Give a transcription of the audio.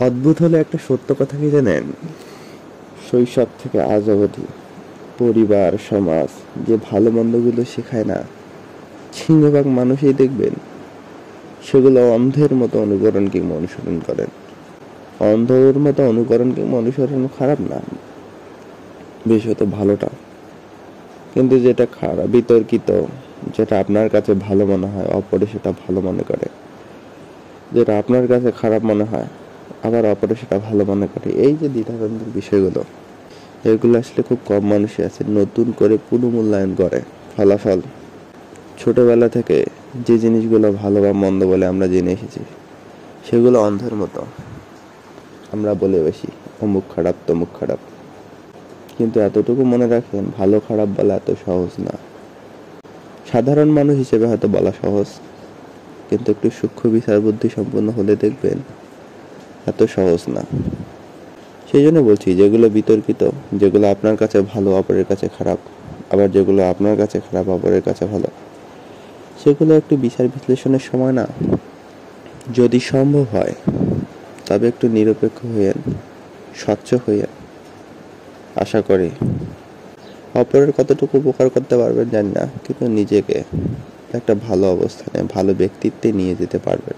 অদ্ভুত হলে একটা সত্য কথা কি জানেন, শৈশব থেকে আজ অবধি পরিবার সমাজ যে ভালো মন্দগুলো শেখায় না, সিংহভাগ মানুষই দেখবেন সেগুলো অন্ধের মতো অনুকরণ কিংবা অনুসরণ করেন। অন্ধের মতো অনুকরণ কিংবা অনুসরণ খারাপ না, বিশেষত ভালোটা। কিন্তু যেটা খারাপ বিতর্কিত, যেটা আপনার কাছে ভালো মনে হয় অপরে সেটা ভালো মনে করে, যেটা আপনার কাছে খারাপ মনে হয় আবার অপরে সেটা ভালো মনে করে, এই যে দ্বিধাদ্বন্দ্বের বিষয়গুলো, এগুলো আসলে খুব কম মানুষই আছে নতুন করে পুনর্মূল্যায়ন করে। ফলাফল, ছোটবেলা থেকে যে জিনিসগুলো ভালো বা মন্দ বলে আমরা জেনে এসেছি সেগুলো অন্ধের মতো আমরা বলে বেশি অমুক খারাপ তমুক খারাপ। কিন্তু এতটুকু মনে রাখেন, ভালো খারাপ বলা এত সহজ না। সাধারণ মানুষ হিসেবে হয়তো বলা সহজ, কিন্তু একটু সূক্ষ্ম বিচার বুদ্ধি সম্পন্ন হলে দেখবেন এত সহজ না। সেই জন্য বলছি, যেগুলো বিতর্কিত, যেগুলো আপনার কাছে ভালো অপরের কাছে খারাপ, আবার যেগুলো আপনার কাছে খারাপ অপরের কাছে ভালো, সেগুলো একটু বিচার বিশ্লেষণের সময় না, যদি সম্ভব হয় তবে একটু নিরপেক্ষ হইয়েন, স্বচ্ছ হইয়েন। আশা করি অপরের কতটুকু উপকার করতে পারবেন জানি না, কিন্তু নিজেকে একটা ভালো অবস্থানে ভালো ব্যক্তিত্বে নিয়ে যেতে পারবেন।